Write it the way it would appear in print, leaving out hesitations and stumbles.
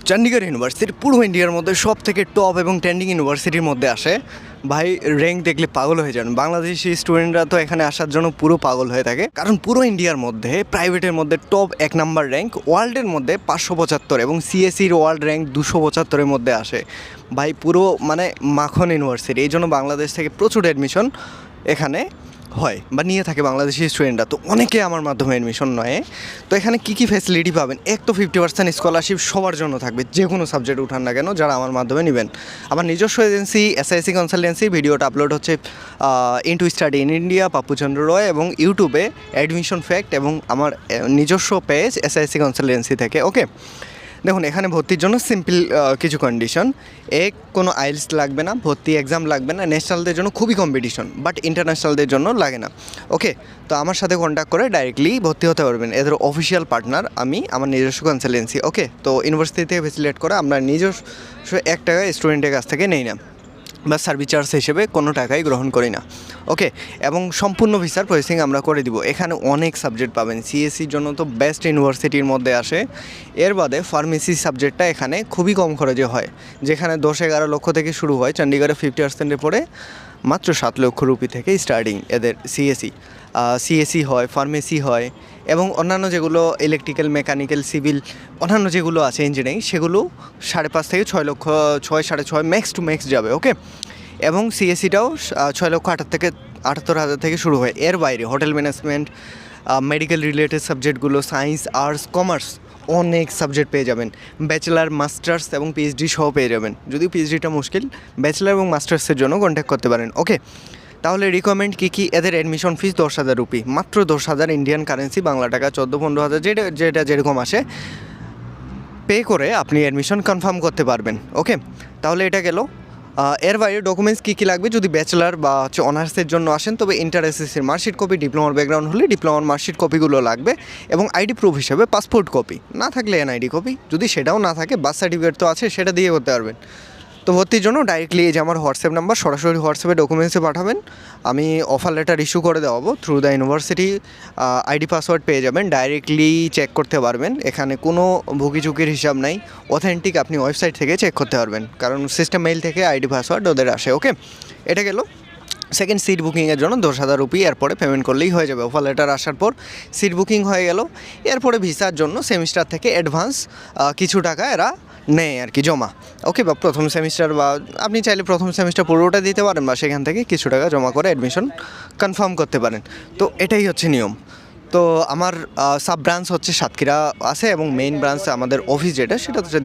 Chandigarh university পুরো ইন্ডিয়ার মধ্যে সব থেকে টপ এবং ট্রেন্ডিং ইউনিভার্সিটির মধ্যে আসে। ভাই র্যাঙ্ক দেখলে পাগল হয়ে যান। বাংলাদেশি স্টুডেন্টরা তো এখানে আসার জন্য পুরো পাগল হয়ে থাকে, কারণ পুরো ইন্ডিয়ার মধ্যে প্রাইভেটের মধ্যে টপ 1 নাম্বার র্যাঙ্ক, ওয়ার্ল্ডের মধ্যে 575 এবং সিএসির ওয়ার্ল্ড র্যাঙ্ক 275-এর মধ্যে আসে। ভাই পুরো মানে মাখন ইউনিভার্সিটি, এই জন্য বাংলাদেশ থেকে প্রচুর অ্যাডমিশন এখানে হয় বা নিয়ে থাকে বাংলাদেশি স্টুডেন্টরা। তো অনেকে আমার মাধ্যমে অ্যাডমিশন নয়। তো এখানে কী কী ফ্যাসিলিটি পাবেন? এক তো 50% স্কলারশিপ সবার জন্য থাকবে, যে কোনো সাবজেক্ট উঠান না কেন, যারা আমার মাধ্যমে নেবেন। আমার নিজস্ব এজেন্সি এসআইসি কনসালটেন্সি, ভিডিওটা আপলোড হচ্ছে into study in India, Pappuchandra রয়, এবং ইউটিউবে অ্যাডমিশন ফ্যাক্ট, এবং আমার নিজস্ব পেজ এসআইসি কনসালটেন্সি থেকে। ওকে, দেখুন এখানে ভর্তির জন্য সিম্পল কিছু কন্ডিশন। কোনো আইএলটিএস লাগবে না, ভর্তি এক্সাম লাগবে না, ন্যাশনালদের জন্য খুবই কম্পিটিশন, বাট ইন্টারন্যাশনালদের জন্য লাগে না। ওকে, তো আমার সাথে কন্ট্যাক্ট করে ডাইরেক্টলি ভর্তি হতে পারবেন। এদের অফিসিয়াল পার্টনার আমি, আমার নিজস্ব কনসালটেন্সি। ওকে, তো ইউনিভার্সিটি থেকে ফেসিলিটেট করে আমরা নিজস্ব 1 টাকা স্টুডেন্টের কাছ থেকে নেই না, বা সার্ভিস চার্জ হিসেবে কোনো টাকাই গ্রহণ করি না। ওকে, এবং সম্পূর্ণ ভিসার প্রসেসিং আমরা করে দিব। এখানে অনেক সাবজেক্ট পাবেন, সিএসসির জন্য তো বেস্ট ইউনিভার্সিটির মধ্যে আসে। এর বাদে ফার্মেসি সাবজেক্টটা এখানে খুবই কম খরচে হয়, যেখানে 10-11 লক্ষ থেকে শুরু হয়। চণ্ডীগড়ে 50%-এ পড়ে মাত্র 7 লক্ষ রুপি থেকে স্টার্টিং এদের সিএসি হয়, ফার্মেসি হয়, এবং অন্যান্য যেগুলো ইলেকট্রিক্যাল, মেকানিক্যাল, সিভিল, অন্যান্য যেগুলো আছে ইঞ্জিনিয়ারিং, সেগুলো 5.5 থেকে 6 লক্ষ, 6-6.5 ম্যাক্স টু ম্যাক্স যাবে। ওকে, এবং সিএসিটাও 6,78,000 থেকে শুরু হয়। এর বাইরে হোটেল ম্যানেজমেন্ট, মেডিকেল রিলেটেড সাবজেক্টগুলো, সায়েন্স, আর্টস, কমার্স, অনেক সাবজেক্ট পেয়ে যাবেন। ব্যাচেলার, মাস্টার্স এবং পিএইচডি সহ পেয়ে যাবেন। যদিও পিএইচডিটা মুশকিল, ব্যাচেলার এবং মাস্টার্সের জন্য কন্ট্যাক্ট করতে পারেন। ওকে, তাহলে রিকমেন্ড কী? এদের অ্যাডমিশন ফিস 10,000 রুপি, মাত্র 10,000 ইন্ডিয়ান কারেন্সি, বাংলা টাকা 14-15 হাজার, যেটা যেরকম আসে পে করে আপনি অ্যাডমিশন কনফার্ম করতে পারবেন। ওকে, তাহলে এটা গেল। এর বাইরে ডকুমেন্টস কী লাগবে? যদি ব্যাচেলার বা অনার্সের জন্য আসেন, তবে ইন্টার এসএসসির মার্কশিট কপি, ডিপ্লোমার ব্যাকগ্রাউন্ড হলে ডিপ্লোমার মার্কশিট কপিগুলো লাগবে, এবং আইডি প্রুফ হিসেবে পাসপোর্ট কপি, না থাকলে এনআইডি কপি, যদি সেটাও না থাকে বার্থ সার্টিফিকেট তো আছে, সেটা দিয়ে করতে পারবেন। তো ভর্তির জন্য ডাইরেক্টলি এই যে আমার হোয়াটসঅ্যাপ নাম্বার, সরাসরি হোয়াটসঅ্যাপে ডকুমেন্টসে পাঠাবেন। আমি অফার লেটার ইস্যু করে দেওয়াবো through the university. ID password পেয়ে যাবেন, ডাইরেক্টলি চেক করতে পারবেন। এখানে কোনো ঝুঁকির হিসাব নাই, অথেন্টিক, আপনি ওয়েবসাইট থেকে চেক করতে পারবেন, কারণ সিস্টেম মেইল থেকে আইডি পাসওয়ার্ড ওদের আসে। ওকে, এটা গেল। সেকেন্ড, সিট বুকিংয়ের জন্য 10,000 রুপি এরপরে পেমেন্ট করলেই হয়ে যাবে। অফার লেটার আসার পর সিট বুকিং হয়ে গেল। এরপরে ভিসার জন্য সেমিস্টার থেকে অ্যাডভান্স কিছু টাকা এরা নেয় আর কি, জমা। ওকে, বা প্রথম সেমিস্টার, বা আপনি চাইলে প্রথম সেমিস্টার পুরোটা দিতে পারেন, বা সেখান থেকে কিছু টাকা জমা করে অ্যাডমিশন কনফার্ম করতে পারেন। তো এটাই হচ্ছে নিয়ম। তো আমার সাব ব্রাঞ্চ হচ্ছে সাতক্ষীরা আছে, এবং মেইন ব্রাঞ্চ আমাদের অফিস যেটা, সেটা হচ্ছে